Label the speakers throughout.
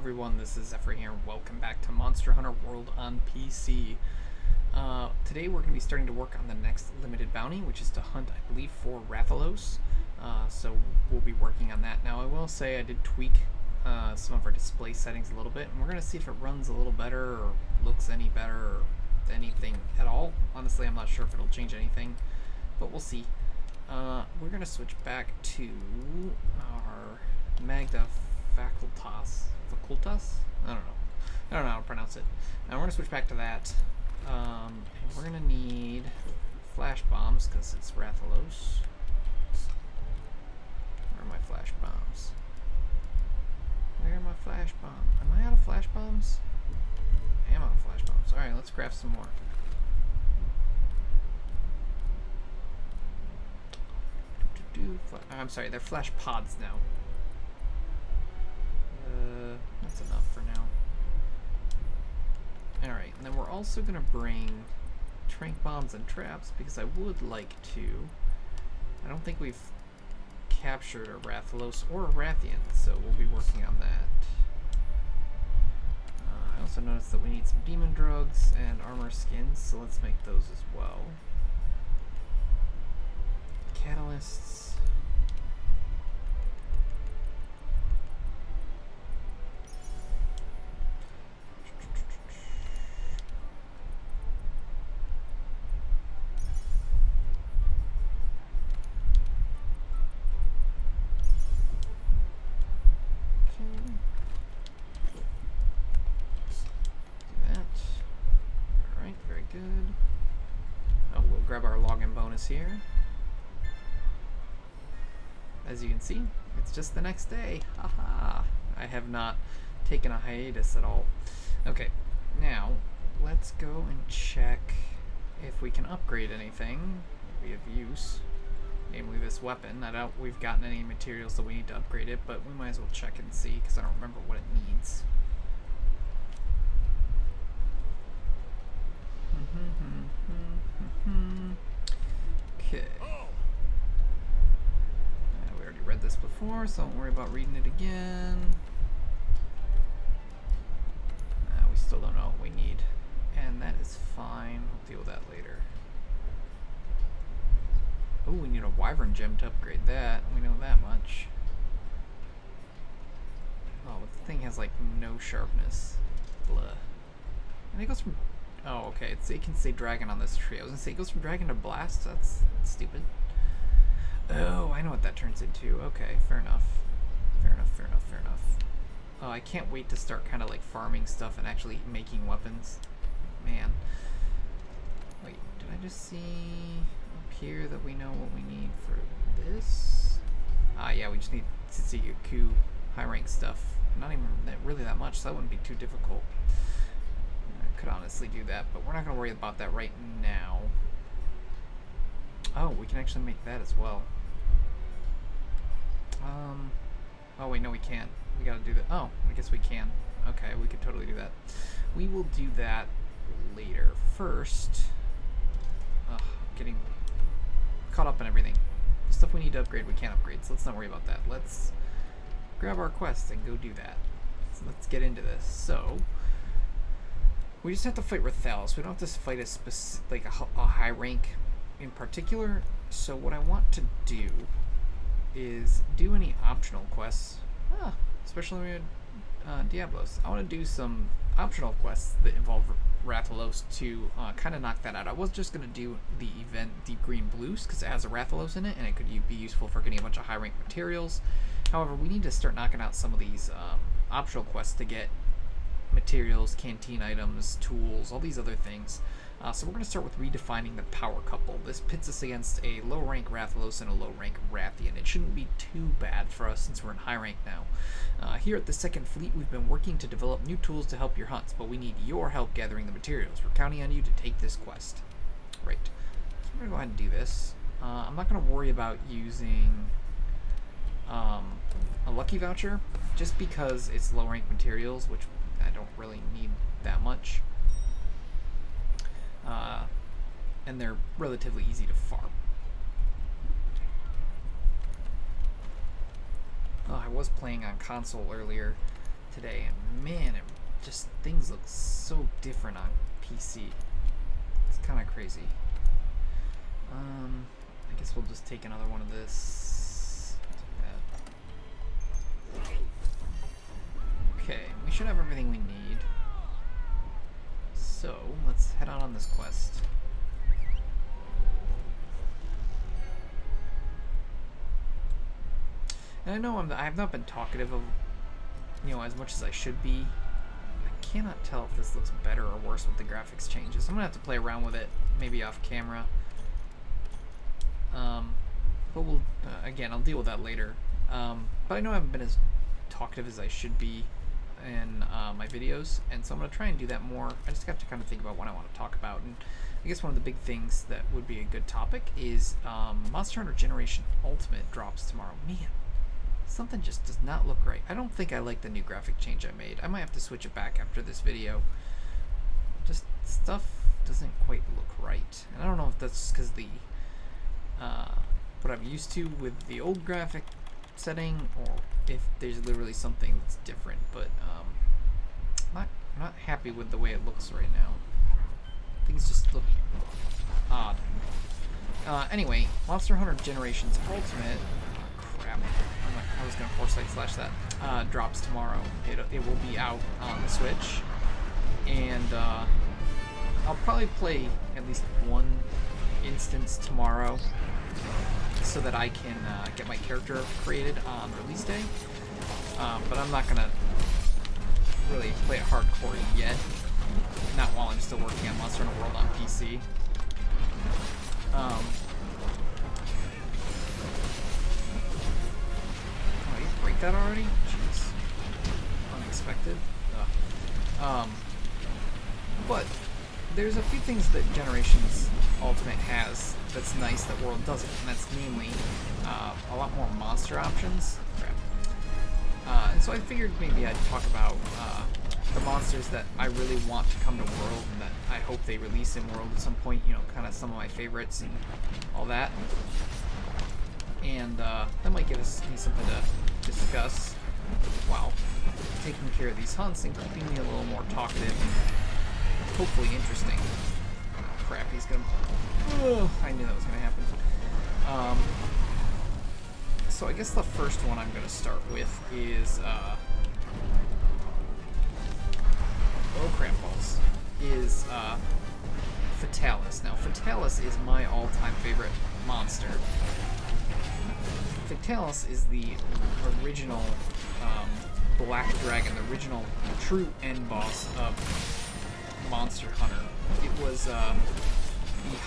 Speaker 1: everyone, this is Xephyr here, and welcome back to Monster Hunter World on PC. Today we're going to be starting to work on the next limited bounty, which is to hunt, I believe, for Rathalos. So we'll be working on that. Now I will say I did tweak some of our display settings a little bit, and we're going to see if it runs a little better, or looks any better, or anything at all. Honestly, I'm not sure if it'll change anything, but we'll see. We're going to switch back to our Magda facultas. I don't know how to pronounce it. Now we're going to switch back to that. And we're going to need flash bombs because it's Rathalos. Where are my flash bombs? Where are my flash bombs? Am I out of flash bombs? I am out of flash bombs. Alright, let's craft some more. I'm sorry, they're flash pods now. That's enough for now. Alright, and then we're also going to bring trank bombs and traps because I would like to. I don't think we've captured a Rathalos or a Rathian, so we'll be working on that. I also noticed that we need some demon drugs and armor skins, so let's make those as well. Catalysts. Grab our login bonus here. As you can see, it's just the next day. Haha. I have not taken a hiatus at all. Okay, now let's go and check if we can upgrade anything we have use. Namely this weapon. I doubt we've gotten any materials that we need to upgrade it, but we might as well check and see because I don't remember what it needs. Okay. We already read this before, so don't worry about reading it again. We still don't know what we need, and that is fine. We'll deal with that later. Oh, we need a wyvern gem to upgrade that. We know that much. Oh, but the thing has like no sharpness. Blah. And it goes from... Oh, okay. It can say dragon on this tree. I was gonna say it goes from dragon to blast. That's stupid. Oh, I know what that turns into. Okay, fair enough. Fair enough. Oh, I can't wait to start kind of like farming stuff and actually making weapons. Man. Wait, did I just see up here that we know what we need for this? Ah, yeah, we just need Tsutsuyaku high rank stuff. Not even really that much, so that wouldn't be too difficult. Could honestly do that, but we're not going to worry about that right now. Oh, we can actually make that as well. Oh wait, no we can't. We gotta do that. Oh, I guess we can. Okay, we could totally do that. We will do that later. First, getting caught up in everything. Stuff we need to upgrade, we can't upgrade, so let's not worry about that. Let's grab our quest and go do that. So let's get into this. So, we just have to fight Rathalos. We don't have to fight a high rank in particular. So what I want to do is do any optional quests, especially with Diablos. I want to do some optional quests that involve Rathalos to kind of knock that out. I was just going to do the event Deep Green Blues because it has a Rathalos in it and it could be useful for getting a bunch of high rank materials. However, we need to start knocking out some of these optional quests to get materials, canteen items, tools, all these other things. So we're going to start with redefining the power couple. This pits us against a low rank Rathalos and a low rank Rathian. It shouldn't be too bad for us since we're in high rank now. Here at the Second Fleet, we've been working to develop new tools to help your hunts, but we need your help gathering the materials. We're counting on you to take this quest. Right. So we're going to go ahead and do this. I'm not going to worry about using a lucky voucher just because it's low rank materials, which I don't really need that much. And they're relatively easy to farm. Oh, I was playing on console earlier today, and man, things look so different on PC. It's kind of crazy. I guess we'll just take another one of this. Take that. Okay, we should have everything we need. So let's head out on this quest. And I know I have not been talkative of, as much as I should be. I cannot tell if this looks better or worse with the graphics changes. I'm gonna have to play around with it, maybe off camera. But we'll, again, I'll deal with that later. But I know I haven't been as talkative as I should be in my videos, and so I'm going to try and do that more. I just have to kind of think about what I want to talk about, and I guess one of the big things that would be a good topic is Monster Hunter Generation Ultimate drops tomorrow. Man, something just does not look right. I don't think I like the new graphic change I made. I might have to switch it back after this video. Just stuff doesn't quite look right, and I don't know if that's because the what I'm used to with the old graphic setting, or if there's literally something that's different. But I'm not happy with the way it looks right now. Things just look odd. Anyway, Monster Hunter Generations Ultimate. Crap! I was gonna foresight slash that. Drops tomorrow. It will be out on the Switch, and I'll probably play at least one instance tomorrow, so that I can get my character created on release day. But I'm not gonna really play it hardcore yet. Not while I'm still working on Monster Hunter World on PC. Oh, you break that already? Jeez. Unexpected. But there's a few things that Generations Ultimate has that's nice that World doesn't, and that's namely a lot more monster options. Crap. And so I figured maybe I'd talk about the monsters that I really want to come to World and that I hope they release in World at some point, kind of some of my favorites and all that. And that might give me something to discuss while taking care of these hunts and keeping me a little more talkative and hopefully interesting. Crap, he's gonna... Oh, I knew that was gonna happen. So I guess the first one I'm gonna start with is, oh crap balls, is, Fatalis. Now, Fatalis is my all-time favorite monster. Fatalis is the original, Black Dragon, the original true end boss of Monster Hunter. It was, the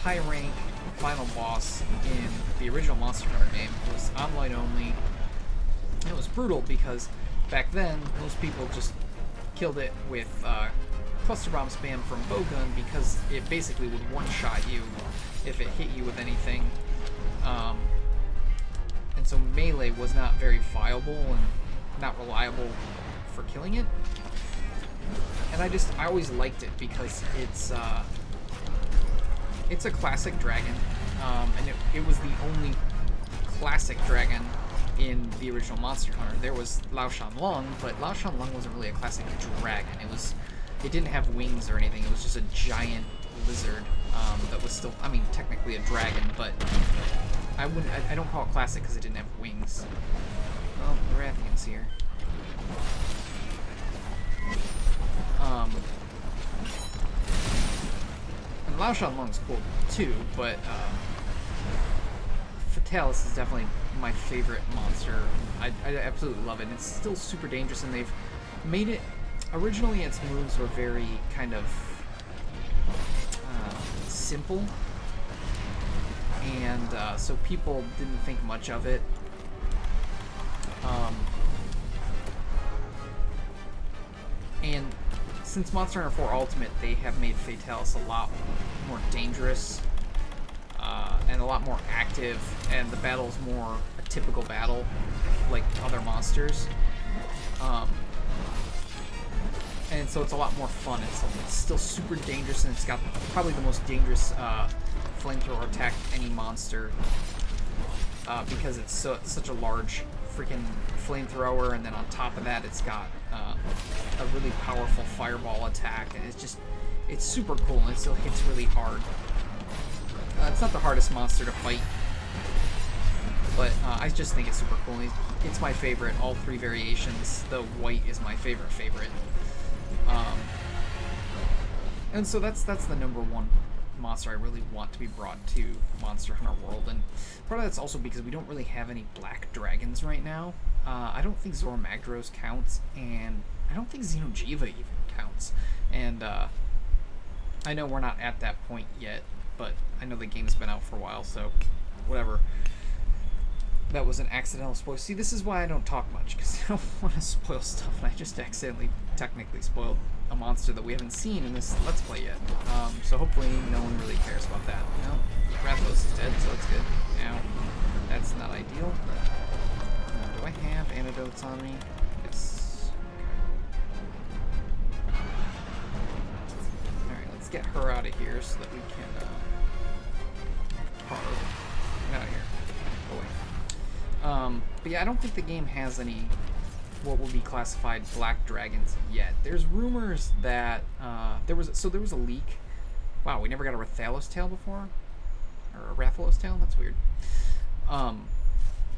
Speaker 1: high-rank final boss in the original Monster Hunter game. It was online only, and it was brutal because back then most people just killed it with cluster bomb spam from bowgun because it basically would one-shot you if it hit you with anything, and so melee was not very viable and not reliable for killing it. And I always liked it because it's a classic dragon, and it was the only classic dragon in the original Monster Hunter. There was Lao Shan Lung, but Lao Shan Lung wasn't really a classic dragon. It didn't have wings or anything. It was just a giant lizard that was still, I mean, technically a dragon, but I don't call it classic because it didn't have wings. Well, the Rathian's here. And Lao Shan Lung's cool too, but Fatalis is definitely my favorite monster. I absolutely love it, and it's still super dangerous, and they've made it... Originally, its moves were very kind of simple, and so people didn't think much of it. And since Monster Hunter 4 Ultimate, they have made Fatalis a lot more dangerous and a lot more active, and the battle's more a typical battle like other monsters. And so it's a lot more fun. It's still super dangerous, and it's got probably the most dangerous flamethrower attack any monster because it's such a large freaking flamethrower, and then on top of that, it's got a really powerful fireball attack, and it's super cool, and it still hits really hard. It's not the hardest monster to fight, but I just think it's super cool. It's my favorite, all 3 variations. The white is my favorite. And so that's the #1 monster I really want to be brought to Monster Hunter World, and part of that's also because we don't really have any black dragons right now. I don't think Zora Magdaros counts, and I don't think Xeno'jiiva even counts. And I know we're not at that point yet, but I know the game's been out for a while, so whatever. That was an accidental spoil. See, this is why I don't talk much, because I don't want to spoil stuff, and I just accidentally technically spoiled a monster that we haven't seen in this Let's Play yet. So hopefully no one really cares about that. No, Rathalos is dead, so that's good. Now, that's not ideal. Do I have antidotes on me? Yes. Okay. Alright, let's get her out of here so that we can, get out of here. Go away. But yeah, I don't think the game has any what will be classified black dragons yet. There's rumors that there was a leak. Wow, we never got a Rathalos tail before, or a Rathalos tail. That's weird.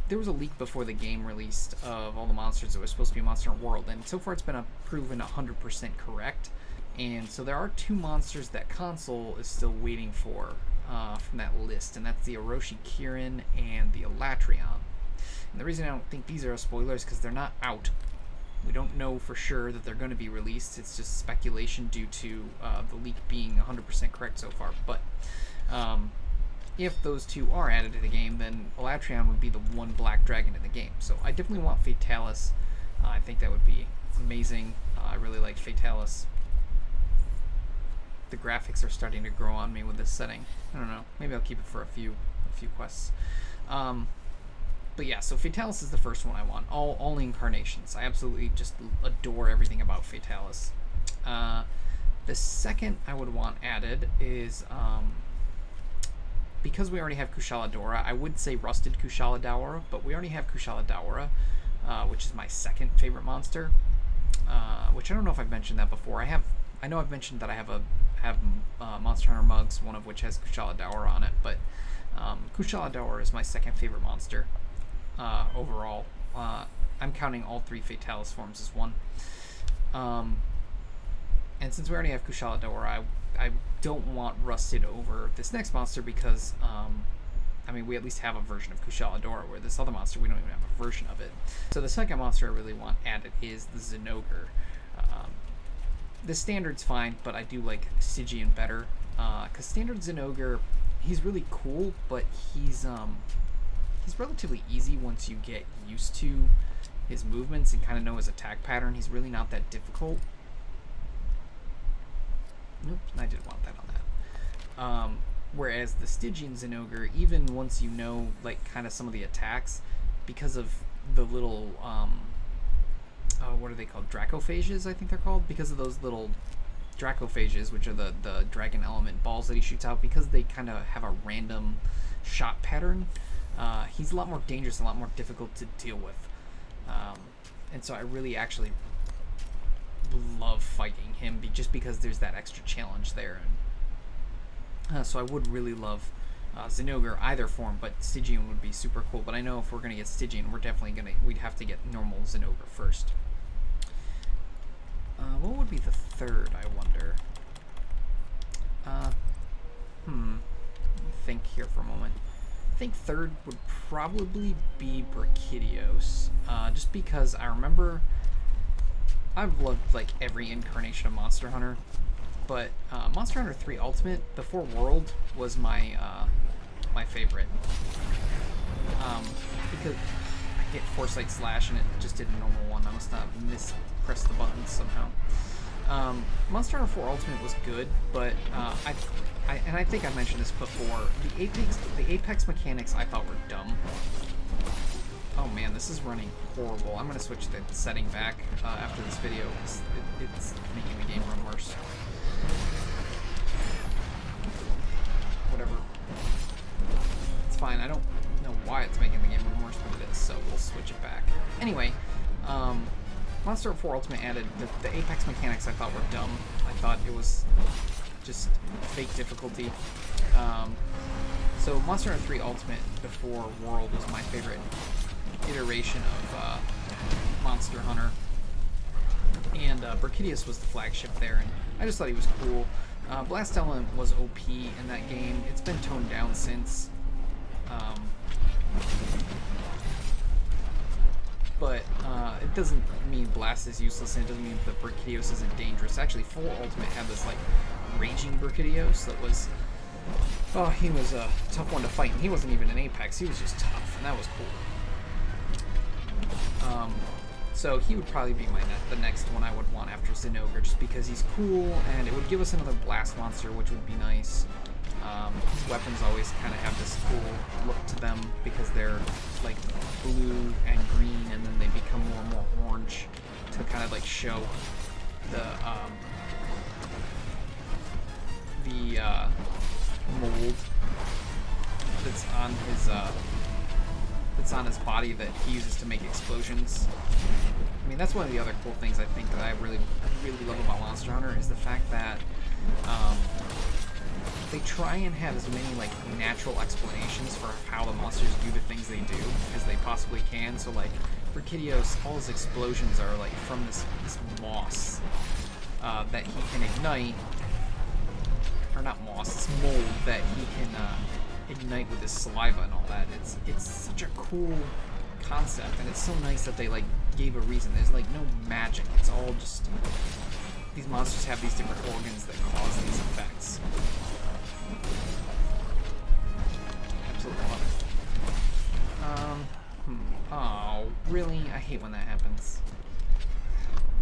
Speaker 1: There was a leak before the game released of all the monsters that were supposed to be Monster Hunter World, and so far it's been proven 100% correct. And so there are 2 monsters that console is still waiting for from that list, and that's the Orochi Kirin and the Elatrion. And the reason I don't think these are a spoiler is because they're not out. We don't know for sure that they're going to be released. It's just speculation due to the leak being 100% correct so far. But if those 2 are added to the game, then Elatrion would be the one black dragon in the game. So I definitely want Fatalis. I think that would be amazing. I really like Fatalis. The graphics are starting to grow on me with this setting. I don't know. Maybe I'll keep it for a few quests. But yeah, so Fatalis is the first one I want. All incarnations. I absolutely just adore everything about Fatalis. The second I would want added is, because we already have Kushala Daora, I would say Rusted Kushala Daora, but we already have Kushala Daora, which is my second favorite monster. Which I don't know if I've mentioned that before. I know I've mentioned that I have Monster Hunter mugs, one of which has Kushala Daora on it, but Kushala Daora is my second favorite monster overall. I'm counting all 3 Fatalis forms as one. And since we already have Kushala Daora, I don't want Rusted over this next monster because, I mean, we at least have a version of Kushala Daora, where this other monster, we don't even have a version of it. So the second monster I really want added is the Zinogre. The standard's fine, but I do like Stygian better. Because standard Zinogre, he's really cool, but he's relatively easy once you get used to his movements and kind of know his attack pattern. He's really not that difficult. Nope, I did want that on that. Whereas the Stygian Zinogre, even once you know like kind of some of the attacks, because of the little what are they called? Dracophages, I think they're called, because of those little Dracophages, which are the dragon element balls that he shoots out, because they kind of have a random shot pattern. He's a lot more dangerous, a lot more difficult to deal with. And so I really actually love fighting him just because there's that extra challenge there. And so I would really love Zinogre either form, but Stygian would be super cool. But I know if we're gonna get Stygian, we'd have to get normal Zinogre first. What would be the third, I wonder? Let me think here for a moment. I think third would probably be Brachydios, just because I remember I've loved like every incarnation of Monster Hunter, but Monster Hunter 3 Ultimate before World was my my favorite, because I hit Foresight Slash and it just did a normal one. I must not mispress the buttons somehow. Monster Hunter 4 Ultimate was good, but I think I mentioned this before. The Apex mechanics I thought were dumb. Oh man, this is running horrible. I'm gonna switch the setting back after this video because it's making the game run worse. Whatever. It's fine. I don't know why it's making the game run worse than it is, so we'll switch it back. Anyway, Monster Hunter 4 Ultimate added the Apex mechanics I thought were dumb. I thought it was just fake difficulty. So Monster Hunter 3 Ultimate before World was my favorite iteration of Monster Hunter. And Brachydios was the flagship there, and I just thought he was cool. Blast Element was OP in that game. It's been toned down since. But it doesn't mean Blast is useless, and it doesn't mean that Brachydios isn't dangerous. Actually, 4 Ultimate had this, like, raging Brachydios that was... Oh, he was a tough one to fight, and he wasn't even an Apex. He was just tough, and that was cool. So he would probably be the next one I would want after Zinogre, just because he's cool, and it would give us another Blast monster, which would be nice. His weapons always kind of have this cool look to them because they're like blue and green, and then they become more and more orange to kind of like show the mold that's on his body that he uses to make explosions. I mean, that's one of the other cool things I think that I really love about Monster Hunter is the fact that they try and have as many like natural explanations for how the monsters do the things they do as they possibly can. So like Brachydios, all his explosions are like from this moss that he can ignite, or not moss, this mold that he can ignite with his saliva and all that. It's such a cool concept, and it's so nice that they like gave a reason. There's like no magic. It's all just these monsters have these different organs that cause these effects. Absolutely love it. Oh, really? I hate when that happens.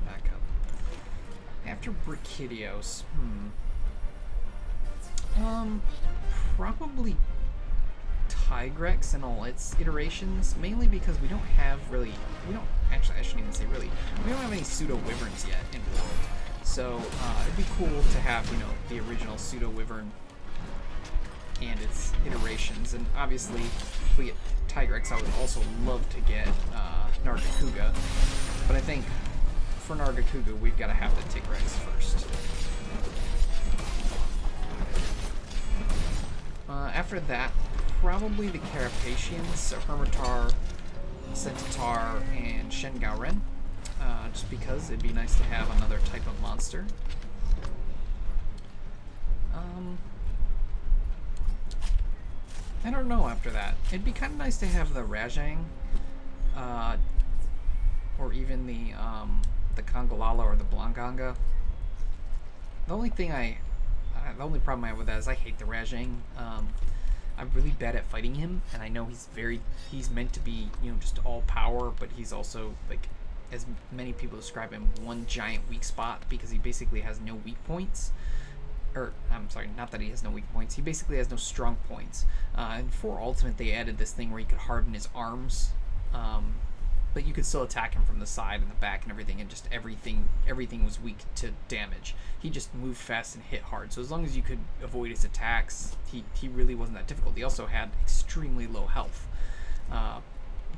Speaker 1: Back up. After Brachydios, probably Tigrex and all its iterations, mainly because we don't have I shouldn't even say really, we don't have any pseudo-wyverns yet in World. So it'd be cool to have, the original pseudo-wyvern and its iterations. And obviously, if we get Tigrex, I would also love to get Nargacuga. But I think for Nargacuga, we've got to have the Tigrex first. After that, probably the Carapacians, so Hermitar, Centaur, and Shengaoren. Just because it'd be nice to have another type of monster. I don't know after that. It'd be kind of nice to have the Rajang, or even the Kongolala or the Blanganga. The only problem I have with that is I hate the Rajang. I'm really bad at fighting him, and I know he's meant to be, just all power, but he's also, like, as many people describe him, one giant weak spot, because he basically has no weak points. Or, I'm sorry, not that he has no weak points, he basically has no strong points. In 4 Ultimate, they added this thing where he could harden his arms, but you could still attack him from the side and the back and everything, and just everything was weak to damage. He just moved fast and hit hard, so as long as you could avoid his attacks, he really wasn't that difficult. He also had extremely low health.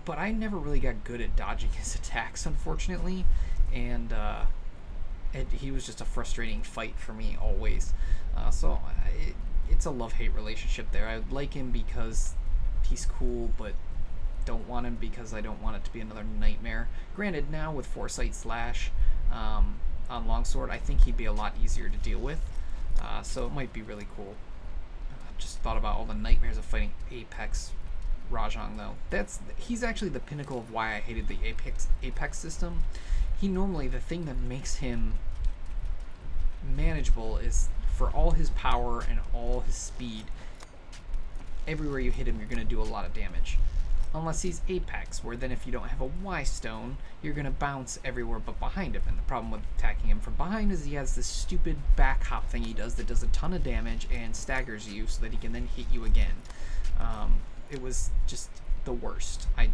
Speaker 1: But I never really got good at dodging his attacks, unfortunately, and he was just a frustrating fight for me always. So it's a love-hate relationship there. I like him because he's cool, but don't want him because I don't want it to be another nightmare. Granted, now with Foresight Slash on Longsword, I think he'd be a lot easier to deal with, so it might be really cool. Just thought about all the nightmares of fighting Apex Rajang, though. He's actually the pinnacle of why I hated the Apex system. The thing that makes him manageable is for all his power and all his speed, everywhere you hit him, you're going to do a lot of damage. Unless he's Apex, where then if you don't have a Y stone, you're going to bounce everywhere but behind him. And the problem with attacking him from behind is he has this stupid back hop thing he does that does a ton of damage and staggers you so that he can then hit you again. It was just the worst. I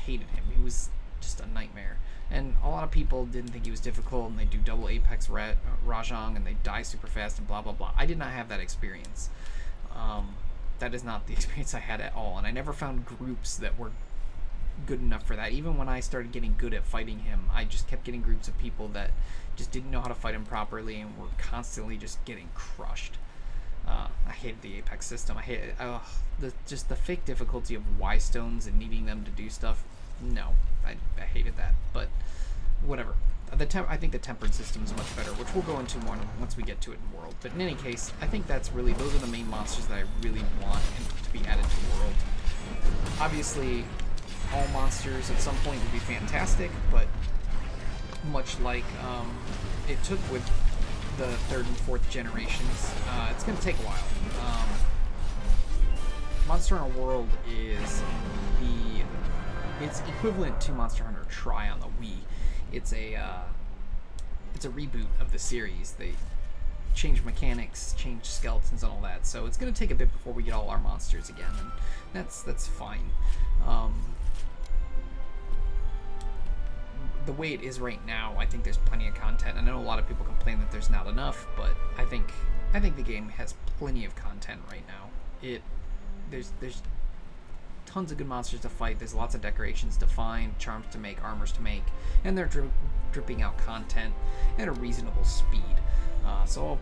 Speaker 1: hated him. He was just a nightmare. And a lot of people didn't think he was difficult, and they do double Apex Rajang, and they die super fast, and blah, blah, blah. I did not have that experience. That is not the experience I had at all, and I never found groups that were good enough for that. Even when I started getting good at fighting him, I just kept getting groups of people that just didn't know how to fight him properly and were constantly just getting crushed. I hated the Apex system. I hated just the fake difficulty of Y stones and needing them to do stuff. No, I hated that. But whatever. I think the tempered system is much better, which we'll go into more once we get to it in World. But in any case, I think those are the main monsters that I really want to be added to World. Obviously, all monsters at some point would be fantastic, but much like it took with the 3rd and 4th generations, it's going to take a while. Monster Hunter World is it's equivalent to Monster Hunter Tri on the Wii. It's a reboot of the series. They changed mechanics, changed skeletons, and all that. So it's going to take a bit before we get all our monsters again, and that's fine. The way it is right now, I think there's plenty of content. I know a lot of people complain that there's not enough, but I think the game has plenty of content right now. There's tons of good monsters to fight. There's lots of decorations to find, charms to make, armors to make, and they're dripping out content at a reasonable speed. So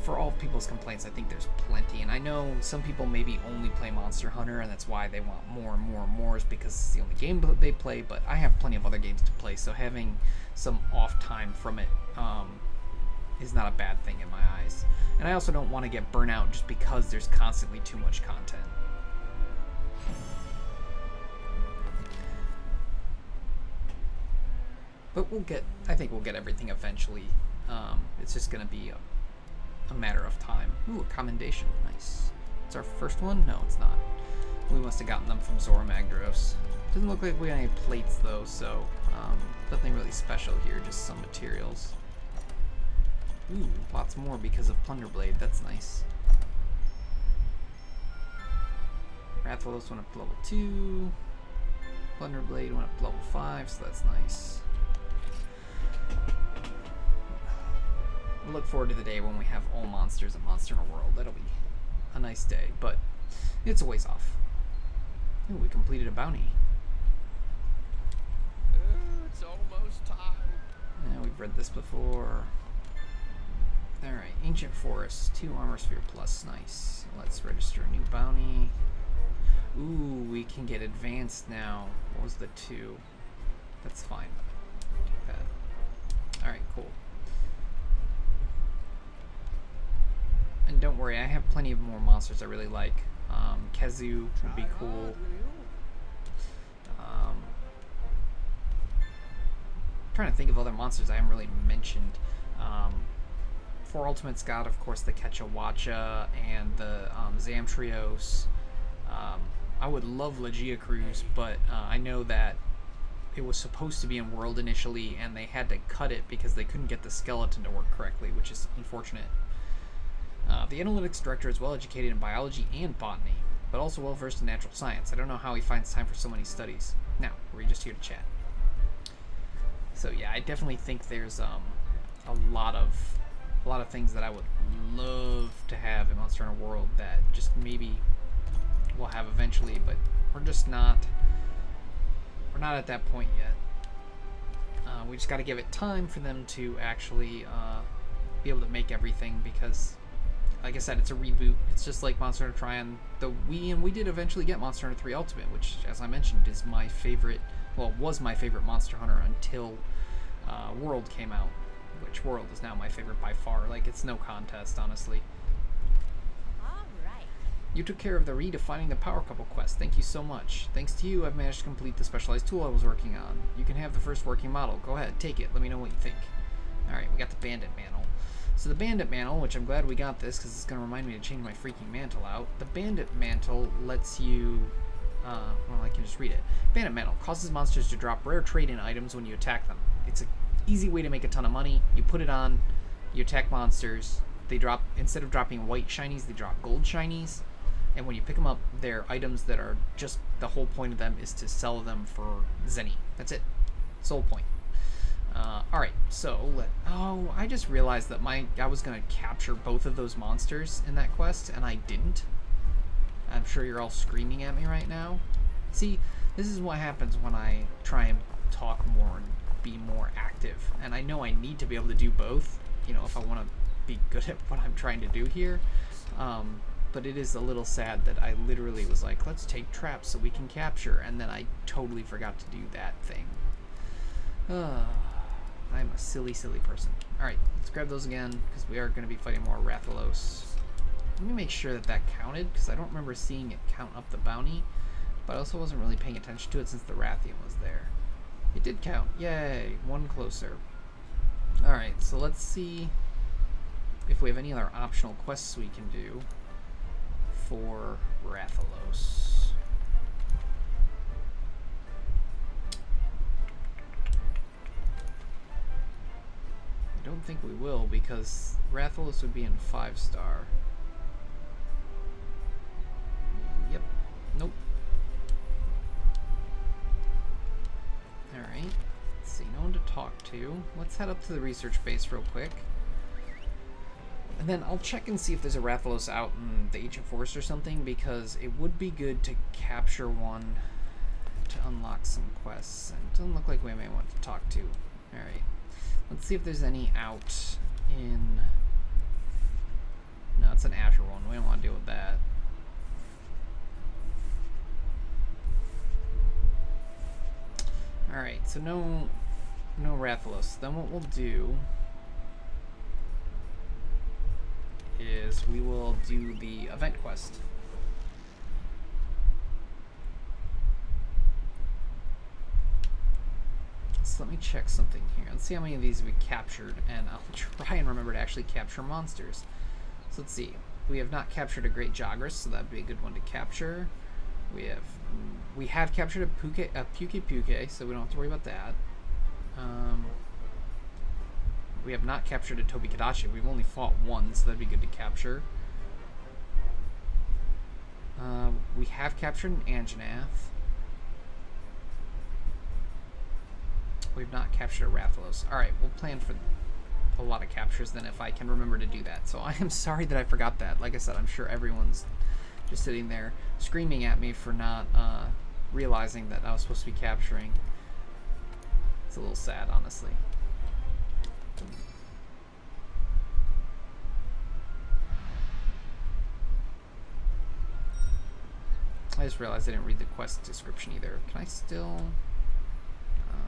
Speaker 1: for all people's complaints, I think there's plenty. And I know some people maybe only play Monster Hunter, and that's why they want more and more and more, is because it's the only game they play. But I have plenty of other games to play, so having some off time from it is not a bad thing in my eyes. And I also don't want to get burnt out just because there's constantly too much content. But I think we'll get everything eventually. It's just going to be a matter of time. Ooh, a commendation. Nice. It's our first one? No, it's not. We must have gotten them from Zora Magdaros. Doesn't look like we got any plates, though, so nothing really special here, just some materials. Ooh, lots more because of Plunderblade. That's nice. Rathalos went up to level 2. Plunderblade went up to level 5, so that's nice. I look forward to the day when we have all monsters in Monster Hunter World. That'll be a nice day, but it's a ways off. Ooh, we completed a bounty.
Speaker 2: It's almost time.
Speaker 1: Yeah, we've read this before. Alright, Ancient Forest, 2 Armor Sphere plus, nice. Let's register a new bounty. Ooh, we can get advanced now. What was the 2? That's fine. Take that. Alright, cool. And don't worry, I have plenty of more monsters I really like. Kezu would be cool. I'm trying to think of other monsters I haven't really mentioned. For Ultimate's got, of course, the Quechawacha and the Zamtrios. I would love Legia Cruz, but I know that it was supposed to be in World initially, and they had to cut it because they couldn't get the skeleton to work correctly, which is unfortunate. The analytics director is well educated in biology and botany, but also well versed in natural science. I don't know how he finds time for so many studies. Now, we're just here to chat. So yeah, I definitely think there's a lot of things that I would love to have in Monster Hunter World that just maybe we'll have eventually, but we're not at that point yet. We just got to give it time for them to actually be able to make everything, because like I said, it's a reboot. It's just like Monster Hunter Tri on the Wii, and we did eventually get Monster Hunter 3 Ultimate, which, as I mentioned, is my favorite, well, was my favorite Monster Hunter until World came out, which World is now my favorite by far. Like, it's no contest, honestly.
Speaker 3: Alright.
Speaker 1: You took care of the redefining the power couple quest. Thank you so much. Thanks to you, I've managed to complete the specialized tool I was working on. You can have the first working model. Go ahead, take it. Let me know what you think. Alright, we got the Bandit Mantle. So the Bandit Mantle, which I'm glad we got this because it's going to remind me to change my freaking mantle out. The Bandit Mantle lets you... well, I can just read it. Bandit Mantle causes monsters to drop rare trade-in items when you attack them. It's an easy way to make a ton of money. You put it on, you attack monsters. They drop, instead of dropping white shinies, they drop gold shinies. And when you pick them up, they're items that are just, the whole point of them is to sell them for Zenny. That's it. Sole point. Alright, so, I just realized that I was going to capture both of those monsters in that quest, and I didn't. I'm sure you're all screaming at me right now. See, This is what happens when I try and talk more and be more active. And I know I need to be able to do both, you know, if I want to be good at what I'm trying to do here. But it is a little sad that I literally was like, let's take traps so we can capture, and then I totally forgot to do that thing. I'm a silly, silly person. Alright, let's grab those again, because we are going to be fighting more Rathalos. Let me make sure that that counted, because I don't remember seeing it count up the bounty, but I also wasn't really paying attention to it since the Rathian was there. It did count. Yay, one closer. Alright, so let's see if we have any other optional quests we can do for Rathalos. I don't think we will, because Rathalos would be in 5-star. Yep. Nope. Alright. Let's see. No one to talk to. Let's head up to the research base real quick. And then I'll check and see if there's a Rathalos out in the Ancient Forest or something, because it would be good to capture one to unlock some quests. And it doesn't look like we may want to talk to. Alright. Let's see if there's any out in... No, it's an Azure one. We don't want to deal with that. Alright, so no Rathalos. Then what we'll do is we will do the event quest. So let me check something here. Let's see how many of these we captured, and I'll try and remember to actually capture monsters. So let's see. We have not captured a Great Jagras, so that'd be a good one to capture. We have captured a Puke, so we don't have to worry about that. We have not captured a Tobi Kadashi. We've only fought one, so that'd be good to capture. We have captured an Anjanath. We've not captured a Rathalos. Alright, we'll plan for a lot of captures then if I can remember to do that. So I am sorry that I forgot that. Like I said, I'm sure everyone's just sitting there screaming at me for not realizing that I was supposed to be capturing. It's a little sad, honestly. I just realized I didn't read the quest description either. Can I still...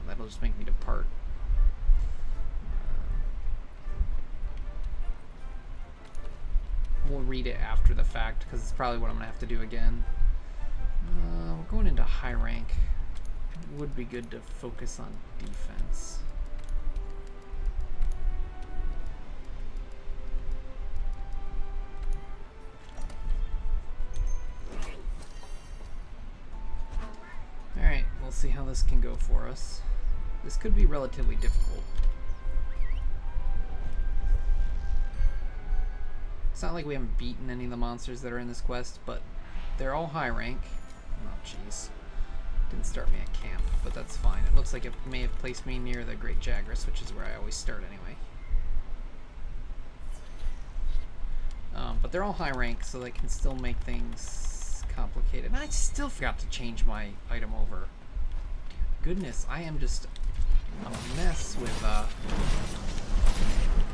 Speaker 1: that'll just make me depart. We'll read it after the fact, because it's probably what I'm going to have to do again. We're going into high rank. It would be good to focus on defense. Alright, we'll see how this can go for us. This could be relatively difficult. It's not like we haven't beaten any of the monsters that are in this quest, but they're all high rank. Oh, jeez. Didn't start me at camp, but that's fine. It looks like it may have placed me near the Great Jagras, which is where I always start anyway. But they're all high rank, so they can still make things complicated. And I still forgot to change my item over. Goodness, I am just a mess with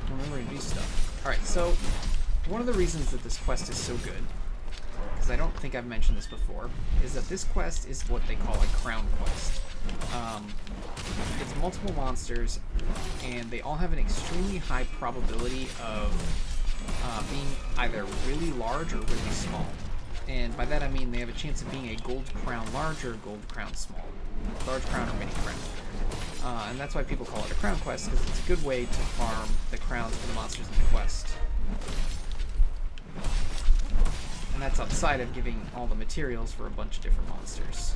Speaker 1: remembering to do stuff. Alright, so one of the reasons that this quest is so good, because I don't think I've mentioned this before, is that this quest is what they call a crown quest. It's multiple monsters, and they all have an extremely high probability of being either really large or really small. And by that I mean they have a chance of being a gold crown large or a gold crown small. Large crown or mini crown. And that's why people call it a crown quest, because it's a good way to farm the crowns for the monsters in the quest. And that's outside of giving all the materials for a bunch of different monsters.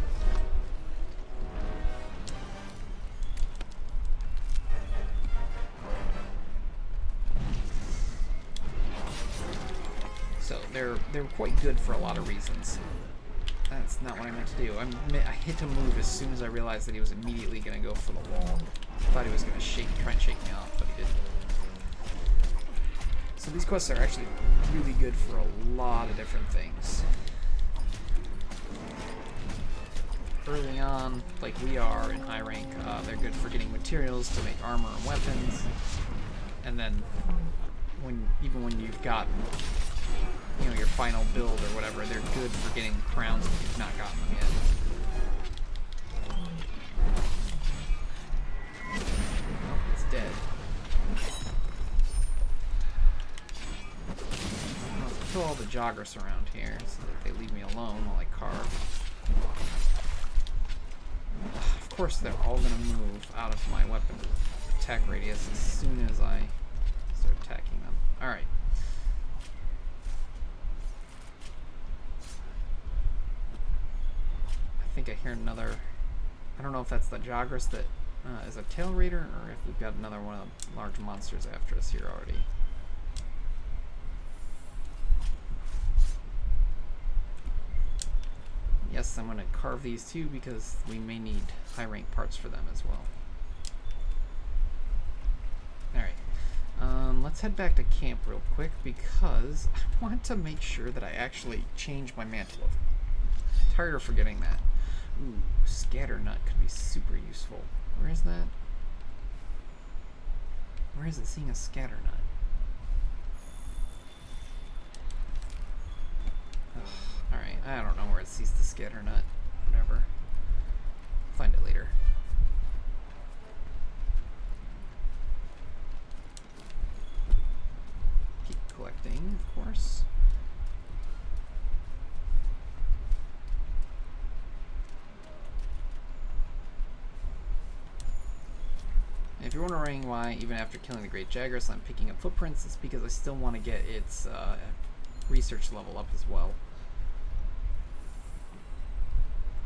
Speaker 1: So they're quite good for a lot of reasons. That's not what I meant to do. I hit a move as soon as I realized that he was immediately going to go for the wall. I thought he was going to try and shake me off, but he didn't. So these quests are actually really good for a lot of different things. early on, like we are in high rank, they're good for getting materials to make armor and weapons. And then, even when you've got, you know, your final build or whatever, they're good for getting crowns if you've not gotten them yet. Oh, it's dead. I'll kill all the joggers around here so that they leave me alone while I carve. Of course, they're all going to move out of my weapon attack radius as soon as I start attacking them. Alright. I think I hear another... I don't know if that's the joggers that is a tail raider, or if we've got another one of the large monsters after us here already. Yes, I'm going to carve these too because we may need high rank parts for them as well. Alright, let's head back to camp real quick because I want to make sure that I actually change my mantle. I'm tired of forgetting that. Ooh, scatter nut could be super useful. Where is that? Where is it seeing a scatter nut? Alright, I don't know where it sees the scatter nut. Whatever. Find it later. Keep collecting, of course. And if you're wondering why, even after killing the Great Jaguars, I'm picking up footprints, it's because I still want to get its research level up as well.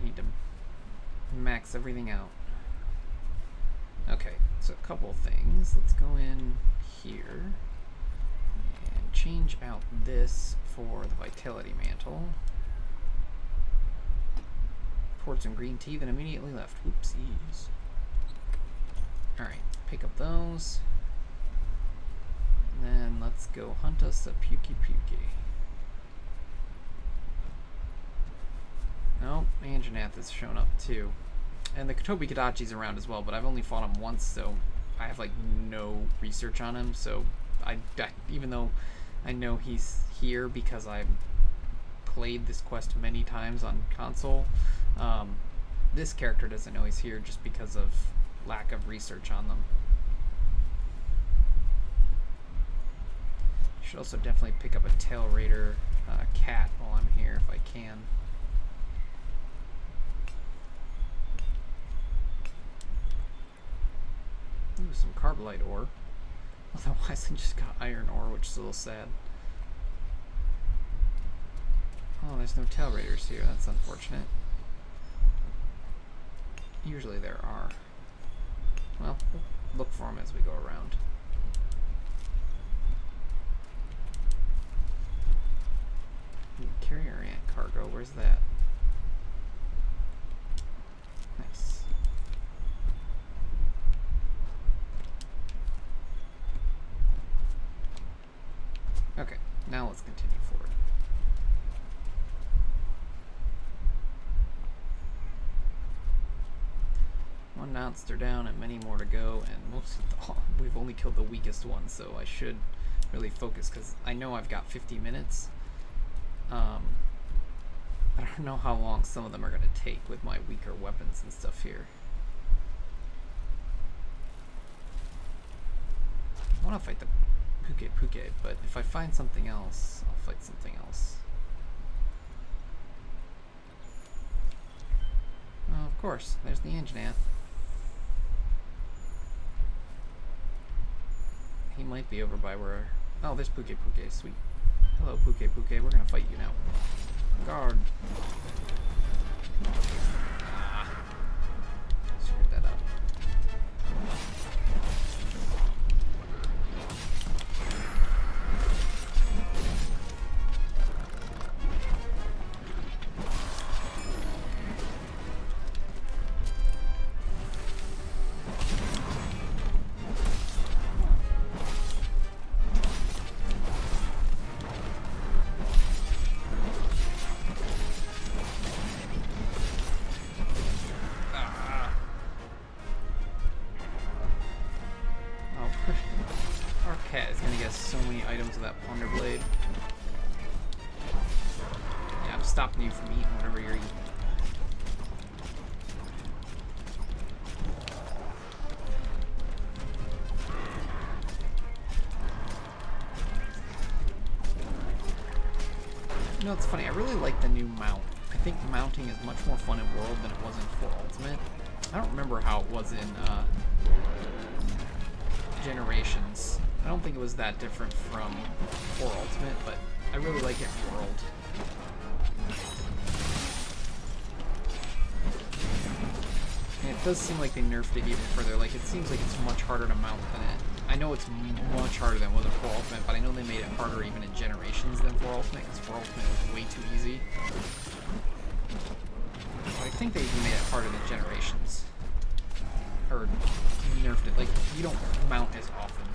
Speaker 1: Need to max everything out. Okay, so a couple things. Let's go in here and change out this for the Vitality Mantle. Poured some green tea, then immediately left. Whoopsies. Alright, pick up those. And then let's go hunt us a Pukey Pukey. Oh, Anjanath has shown up too. And the Kotobi Kadachi's around as well, but I've only fought him once, so I have like no research on him, so even though I know he's here because I've played this quest many times on console, this character doesn't know he's here just because of lack of research on them. Should also definitely pick up a Tail Raider cat while I'm here if I can. Ooh, some Carbolite ore. Otherwise I just got iron ore, which is a little sad. Oh, there's no Tail Raiders here. That's unfortunate. Usually there are. Well, we'll look for them as we go around. Ooh, carrier ant cargo. Where's that? Nice. Okay, now let's continue forward. One monster down and many more to go, and we've only killed the weakest one, so I should really focus because I know I've got 50 minutes. I don't know how long some of them are going to take with my weaker weapons and stuff here. I want to fight the Puke, but if I find something else, I'll fight something else. Oh, of course, there's the Anjanath. He might be over by where... Oh, there's Puke, sweet. Hello, Puke, we're gonna fight you now. Guard. Screwed that up. of that Plunder Blade. Yeah, I'm stopping you from eating whatever you're eating. You know, it's funny, I really like the new mount. I think mounting is much more fun in World than it was in 4 Ultimate. I don't remember how it was in Generations. I don't think it was that different from 4 Ultimate, but I really like it in World. And it does seem like they nerfed it even further. Like, it seems like it's much harder to mount than it. I know it's much harder than it was in 4 Ultimate, but I know they made it harder even in Generations than 4 Ultimate, because 4 Ultimate was way too easy. But I think they even made it harder than Generations. Or nerfed it. Like, you don't mount as often.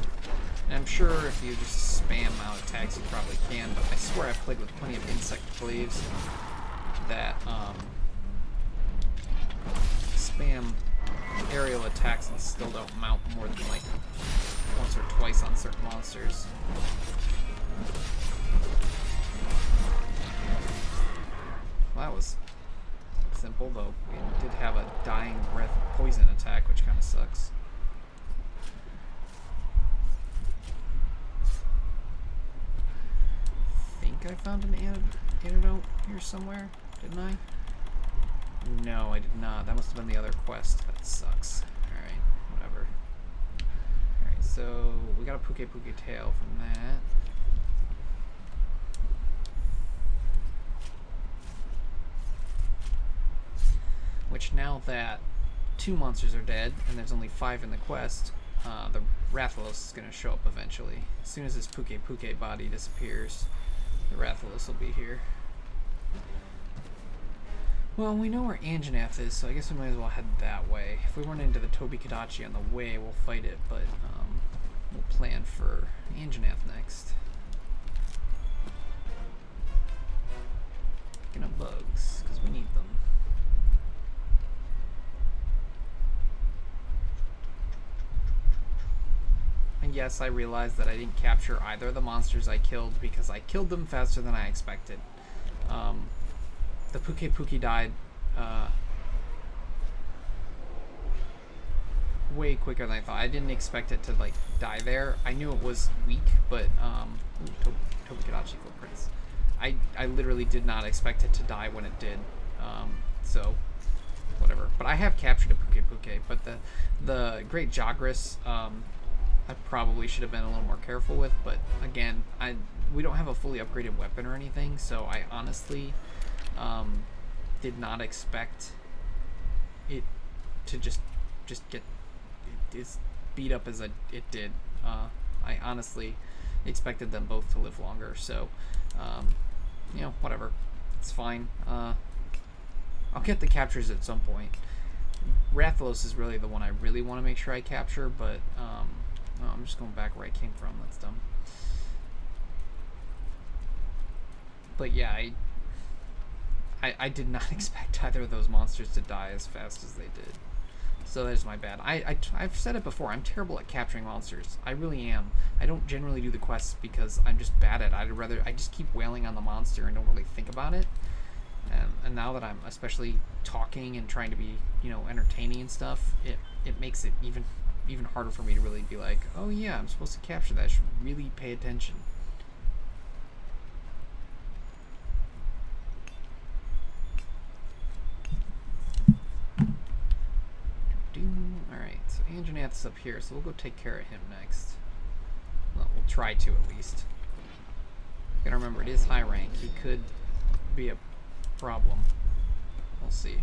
Speaker 1: And I'm sure if you just spam mount attacks, you probably can, but I swear I've played with plenty of insect glaives that spam aerial attacks and still don't mount more than like once or twice on certain monsters. Well, that was simple, though. We did have a dying breath poison attack, which kind of sucks. I think I found an antidote here somewhere, didn't I? No, I did not. That must have been the other quest. That sucks. Alright, whatever. Alright, so we got a Puke tail from that. Which, now that 2 monsters are dead and there's only 5 in the quest, the Rathalos is going to show up eventually. As soon as this Puke body disappears, the Rathalos will be here. Well, we know where Anjanath is, so I guess we might as well head that way. If we run into the Tobi-Kadachi on the way, we'll fight it, but we'll plan for Anjanath next. Picking up bugs, because we need them. And yes, I realized that I didn't capture either of the monsters I killed because I killed them faster than I expected. The Puke died way quicker than I thought. I didn't expect it to like die there. I knew it was weak, but Tobi-Kadachi footprints. I literally did not expect it to die when it did. So whatever. But I have captured a Puke, but the Great Jagras, I probably should have been a little more careful with, but again, we don't have a fully upgraded weapon or anything, so I honestly did not expect it to just get as beat up as it did. I honestly expected them both to live longer, so you know, whatever, it's fine. I'll get the captures at some point. Rathalos is really the one I really want to make sure I capture, but no, I'm just going back where I came from. That's dumb. But yeah, I did not expect either of those monsters to die as fast as they did. So that's my bad. I've said it before. I'm terrible at capturing monsters. I really am. I don't generally do the quests because I'm just bad at it. I just keep wailing on the monster and don't really think about it. And now that I'm especially talking and trying to be, you know, entertaining and stuff, it makes it even harder for me to really be like, oh yeah, I'm supposed to capture that. I should really pay attention. Alright, so Anjanath's up here, so we'll go take care of him next. Well, we'll try to at least. You gotta remember, it is high rank. He could be a problem. We'll see.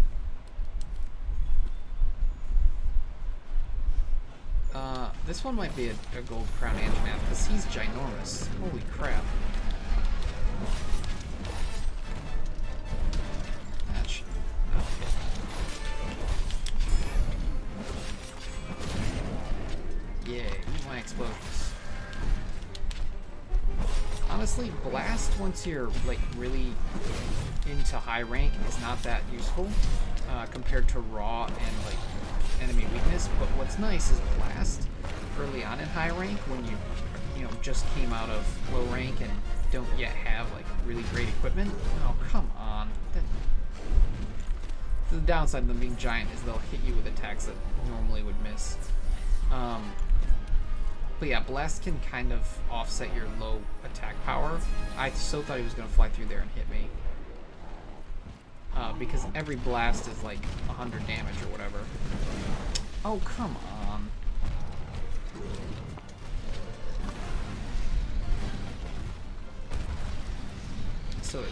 Speaker 1: This one might be a gold crown Anjanath, because he's ginormous. Holy crap. That should not hit. Yay, eat my explosions. Honestly, Blast, once you're like really into high rank, is not that useful compared to Raw and like enemy weakness, but what's nice is Blast early on in high rank, when you you know, just came out of low rank and don't yet have like really great equipment. Oh, come on. The downside of them being giant is they'll hit you with attacks that normally would miss. But yeah, blast can kind of offset your low attack power. I so thought he was going to fly through there and hit me. Because every blast is like 100 damage or whatever. Oh, come on. So it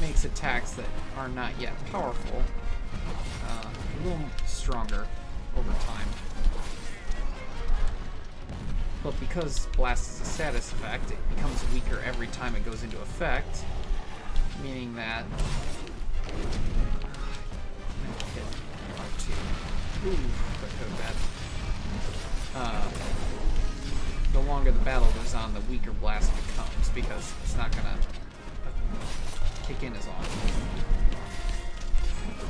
Speaker 1: makes attacks that are not yet powerful a little stronger over time. But because blast is a status effect, it becomes weaker every time it goes into effect, meaning that hit R2. Ooh, that could have bad. The longer the battle goes on, the weaker blast becomes because it's not gonna kick in as often.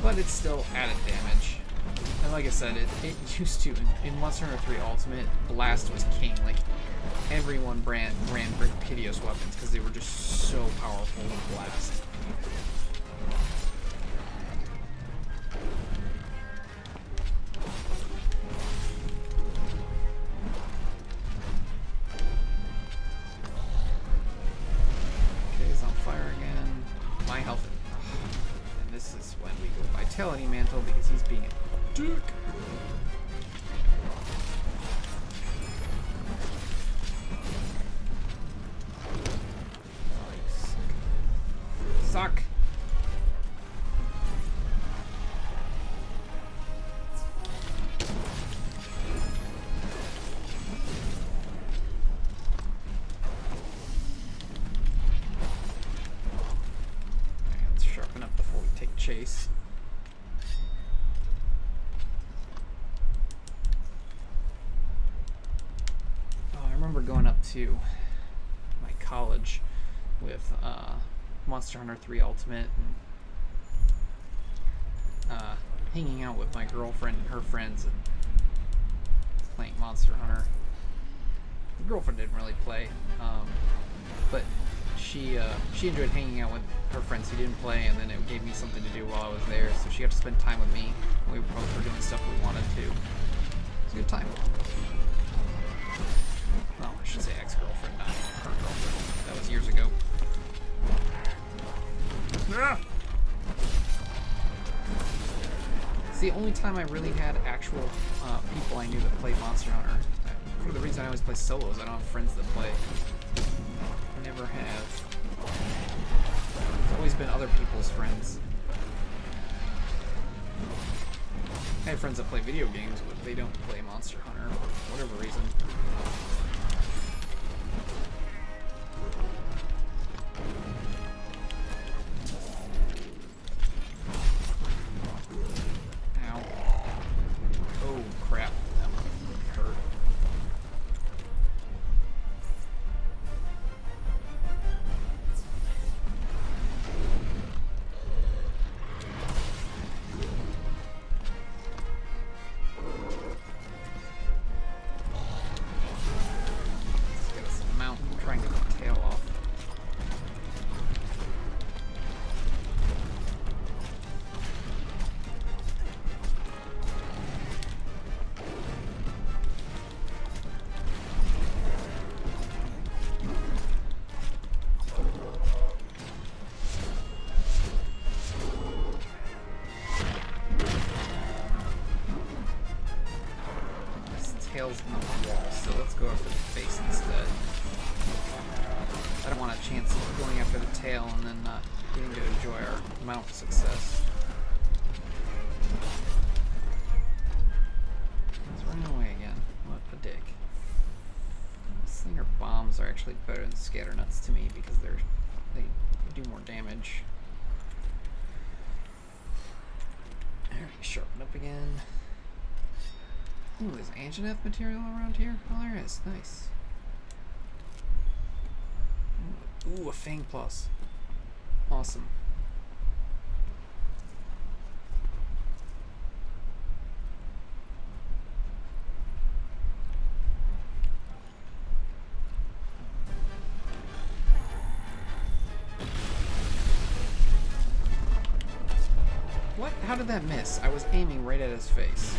Speaker 1: But it's still added damage. And like I said, it used to, in Monster Hunter 3 Ultimate, blast was king. Like, everyone ran hideous weapons because they were just so powerful with blast. Okay, he's on fire again. My health. And this is when we go Vitality Mantle because he's being a dick. Suck. Okay, let's sharpen up before we take chase. Oh, I remember going up to my college with Monster Hunter 3 Ultimate and hanging out with my girlfriend and her friends and playing Monster Hunter. The girlfriend didn't really play, but she enjoyed hanging out with her friends who didn't play, and then it gave me something to do while I was there, so she got to spend time with me. We both were doing stuff we wanted to. It was a good time. Well, I should say ex-girlfriend, not her girlfriend. That was years ago. It's the only time I really had actual people I knew that played Monster Hunter. For the reason I always play solos, I don't have friends that play. I never have. It's always been other people's friends. I have friends that play video games, but they don't play Monster Hunter for whatever reason. Tail's on the wall, so let's go after the face instead. I don't want a chance of going after the tail and then not getting to enjoy our mount success. He's running away again. What a dick. Slinger bombs are actually better than scatter nuts to me because they do more damage. Alright, sharpen up again. Ooh, there's Anjanath material around here? Oh, there is. Nice. Ooh, a Fang Plus. Awesome. What? How did that miss? I was aiming right at his face.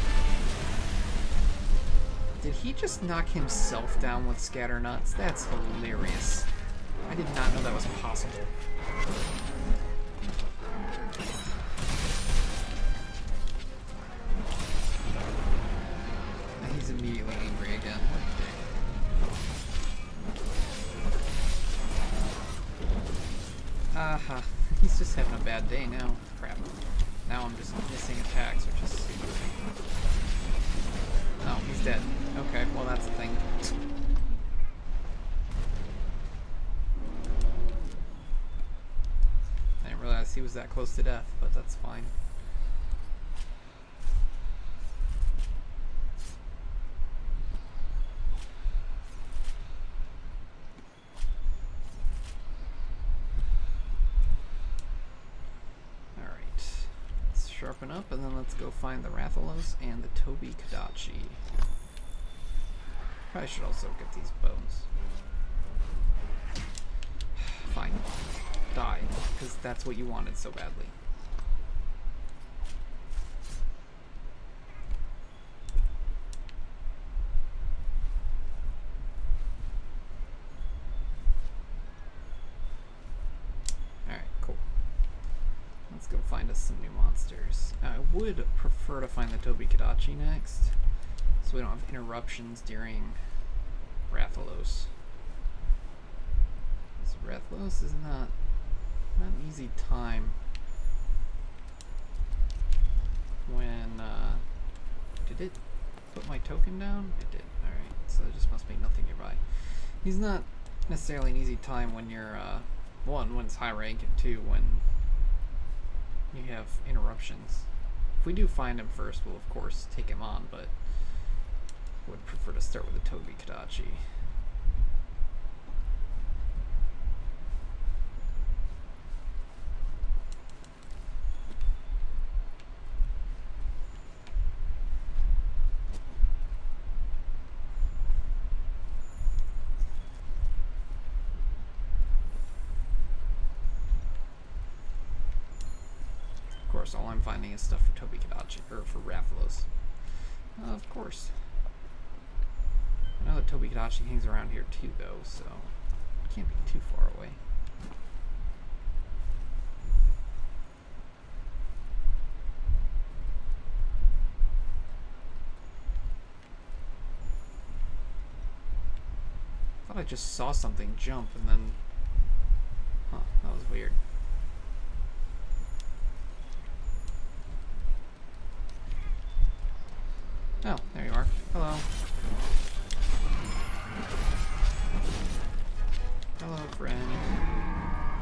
Speaker 1: Did he just knock himself down with scatter nuts? That's hilarious. I did not know that was possible. And he's immediately angry again. What a dick. Aha. He's just having a bad day now. Crap. Now I'm just missing attacks, which is stupid. Oh, he's dead. Okay, well that's the thing. I didn't realize he was that close to death, but that's fine. Sharpen up, and then let's go find the Rathalos and the Toby Kadachi. Probably should also get these bones. Fine. Die, because that's what you wanted so badly. Go find us some new monsters. I would prefer to find the Toby Kadachi next, so we don't have interruptions during Rathalos. Because Rathalos is not an easy time when, did it put my token down? It did. Alright, so there just must be nothing nearby. He's not necessarily an easy time when you're, one, when it's high rank, and two, when you have interruptions. If we do find him first, we'll of course take him on, but would prefer to start with the Toby Kadachi. All I'm finding is stuff for Toby Kadachi, or for Rathalos. Of course. I know that Toby Kadachi hangs around here too, though, so it can't be too far away. I thought I just saw something jump and then... Huh, that was weird. Oh, there you are. Hello. Hello, friend.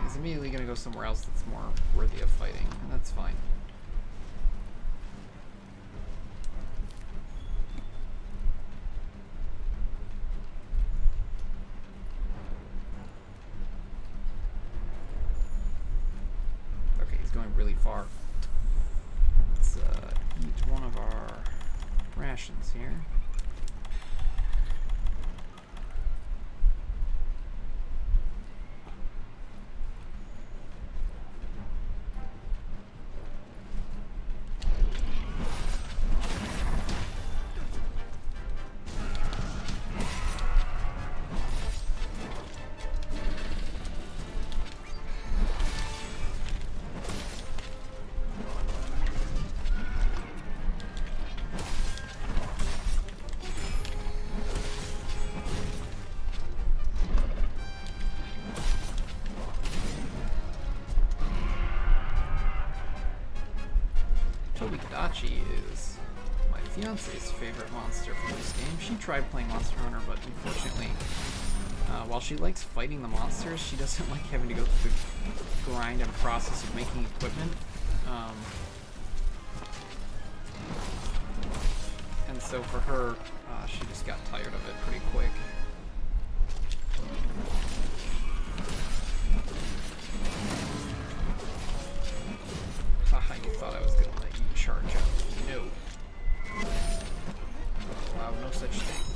Speaker 1: He's immediately going to go somewhere else that's more worthy of fighting, and that's fine. Okay, he's going really far. Let's eat one of our rations here. Is my fiance's favorite monster from this game. She tried playing Monster Hunter, but unfortunately, while she likes fighting the monsters, she doesn't like having to go through the grind and process of making equipment. And so for her, she just got tired of it pretty quick. Haha, you thought I was gonna let you charge up. No. Wow, no such thing.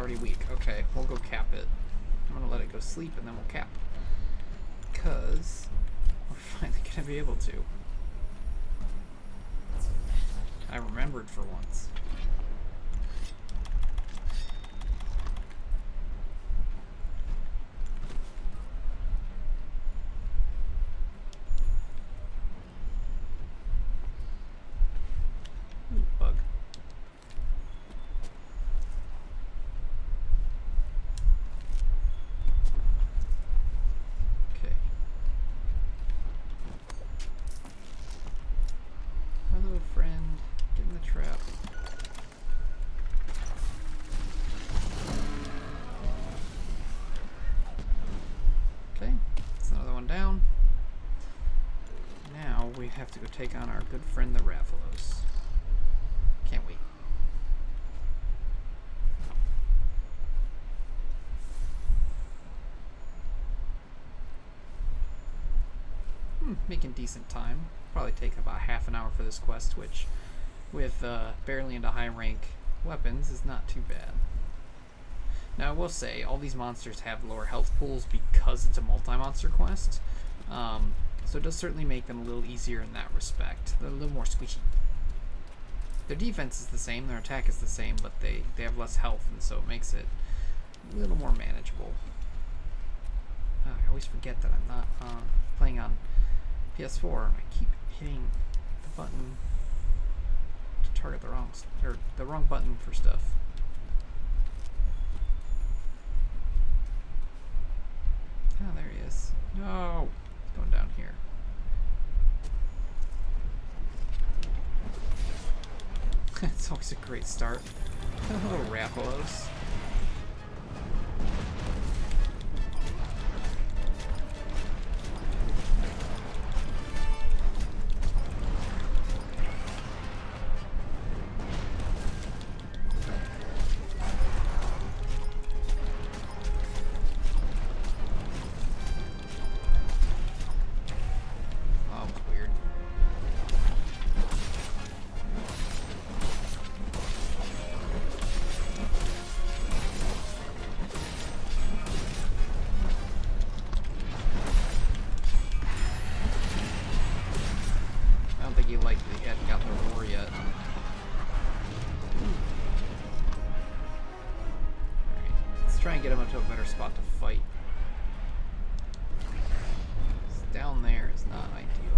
Speaker 1: already weak. Okay, we'll go cap it. I'm gonna let it go sleep and then we'll cap. Because we're finally gonna be able to. I remembered for once. Ooh, bug. Okay. Hello, friend. Get in the trap. Okay, that's another one down. Now we have to go take on our good friend the Rathalos. Can't wait. Making decent time. Probably take about half an hour for this quest, which with barely into high rank weapons is not too bad. Now I will say, all these monsters have lower health pools because it's a multi-monster quest, so it does certainly make them a little easier in that respect. They're a little more squishy. Their defense is the same, their attack is the same, but they have less health, and so it makes it a little more manageable. I always forget that I'm not playing on PS4. I keep hitting the button to target the wrong button for stuff. Oh, there he is. No, he's going down here. It's always a great start. Hello, Rathalos. Try and get him into a better spot to fight. Down there is not ideal.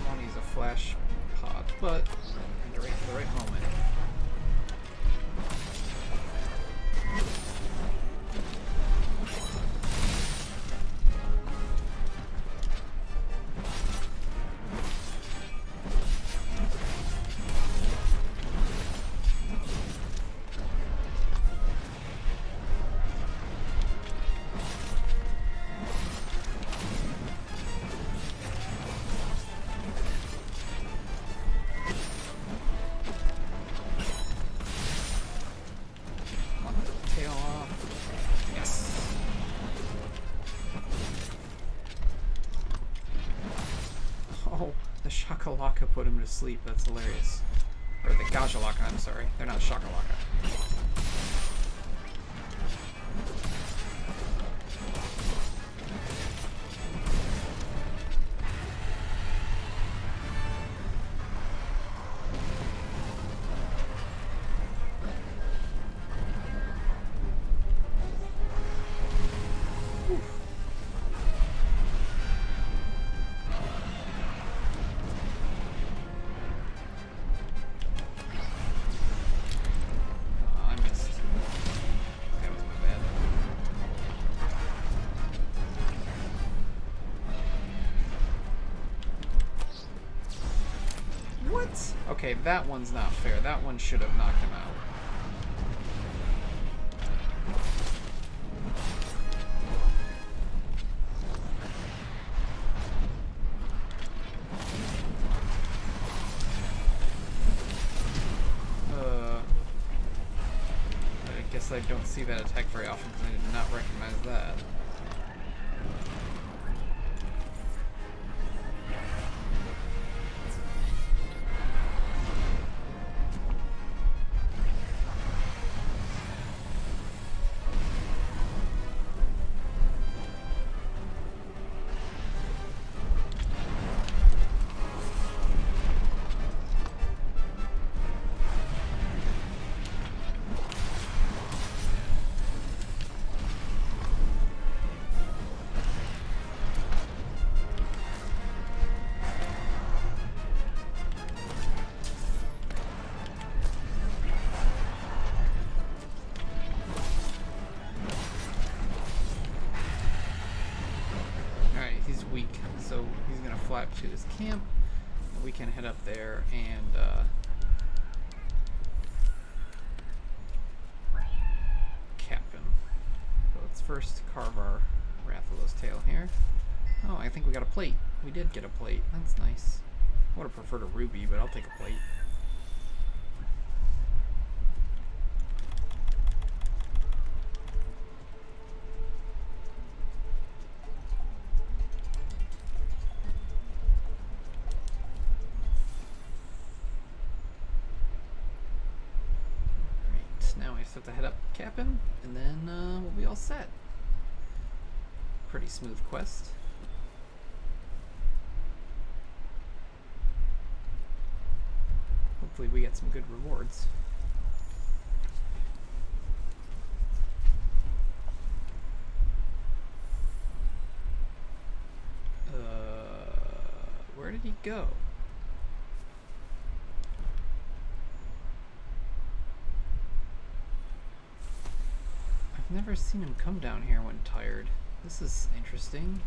Speaker 1: I want to use a flash pod, but for the right moment. Shakalaka put him to sleep. That's hilarious. Or the Gajalaka, I'm sorry. They're not Shakalaka. Okay, that one's not fair. That one should have knocked him out. guess I don't see that attack very often because I did not recognize that. So he's gonna fly up to his camp, and we can head up there and cap him. So let's first carve our Rathalos tail here. Oh, I think we got a plate. We did get a plate. That's nice. I would have preferred a ruby, but I'll take a plate. Now we just have to head up, cap him, and then we'll be all set. Pretty smooth quest. Hopefully we get some good rewards. Where did he go? I've never seen him come down here when tired. This is interesting.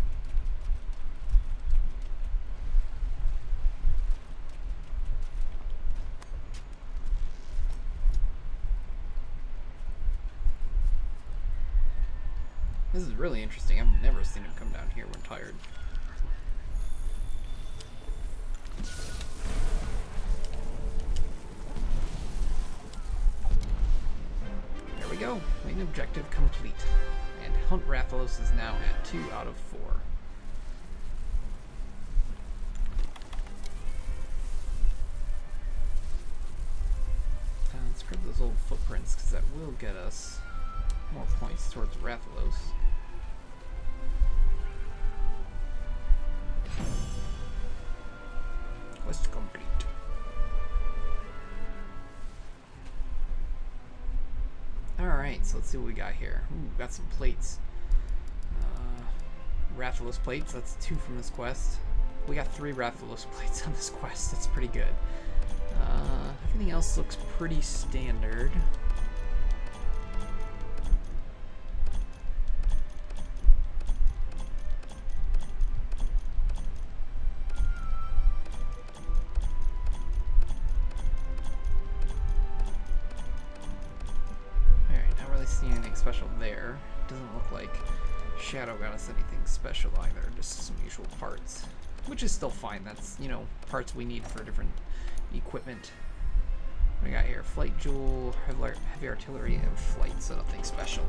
Speaker 1: This is really interesting. I've never seen him come down here when tired. Go. Main objective complete. And Hunt Rathalos is now at 2 out of 4. Let's grab those old footprints because that will get us more points towards Rathalos. Quest complete. Alright, so let's see what we got here. Ooh, got some plates. Rathalos plates, that's 2 from this quest. We got 3 Rathalos plates on this quest, that's pretty good. Everything else looks pretty standard. Special there. Doesn't look like Shadow got us anything special either, just some usual parts. Which is still fine, that's, you know, parts we need for different equipment. What do we got here? Flight Jewel, heavy artillery, and flight, so nothing special.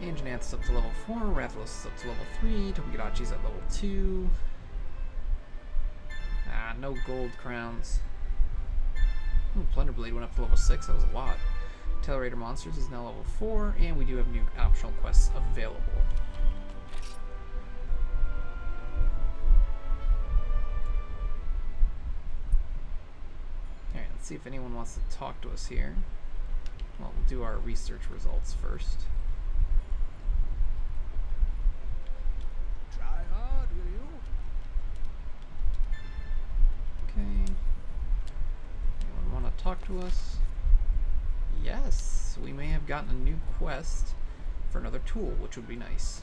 Speaker 1: Anjanath's up to level 4, Rathalos is up to level 3, Togekidachi's at level 2. Ah, no gold crowns. Ooh, Plunderblade went up to level 6, that was a lot. Accelerator Monsters is now level 4, and we do have new optional quests available. Alright, let's see if anyone wants to talk to us here. Well, we'll do our research results first.
Speaker 2: Try hard, will you?
Speaker 1: Okay. Anyone want to talk to us? Yes, we may have gotten a new quest for another tool, which would be nice.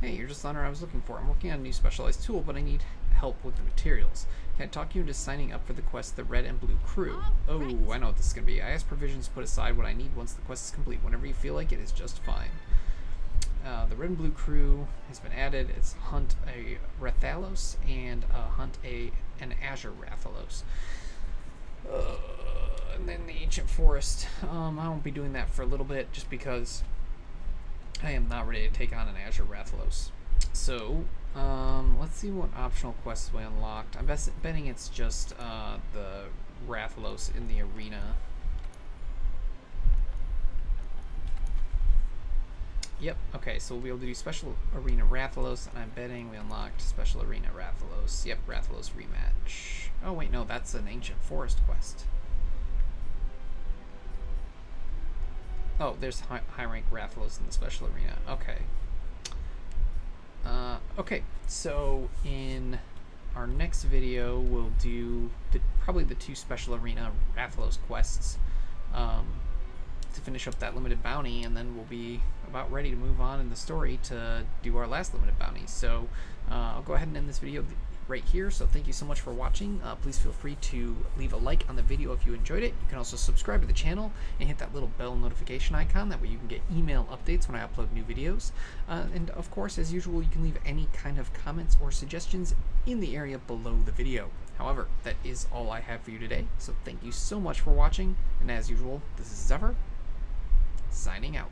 Speaker 1: Hey, you're just the hunter I was looking for. I'm working on a new specialized tool, but I need help with the materials. Can I talk you into signing up for the quest, the Red and Blue Crew? Oh, I know what this is going to be. I ask provisions to put aside what I need once the quest is complete. Whenever you feel like it is just fine. The Red and Blue Crew has been added. It's hunt a Rathalos and hunt an Azure Rathalos. And then the Ancient Forest. I won't be doing that for a little bit just because I am not ready to take on an Azure Rathalos. So, let's see what optional quests we unlocked. I'm betting it's just the Rathalos in the arena. Yep, okay, so we'll be able to do Special Arena Rathalos, and I'm betting we unlocked Special Arena Rathalos. Yep, Rathalos Rematch. Oh, wait, no, that's an Ancient Forest quest. Oh, there's high rank Rathalos in the Special Arena. Okay. Okay, so in our next video, we'll do probably the 2 Special Arena Rathalos quests. To finish up that limited bounty, and then we'll be about ready to move on in the story to do our last limited bounty. So I'll go ahead and end this video right here. So thank you so much for watching. Please feel free to leave a like on the video if you enjoyed it. You can also subscribe to the channel and hit that little bell notification icon. That way you can get email updates when I upload new videos. And of course, as usual, you can leave any kind of comments or suggestions in the area below the video. However, that is all I have for you today. So thank you so much for watching. And as usual, this is Xephyr, signing out.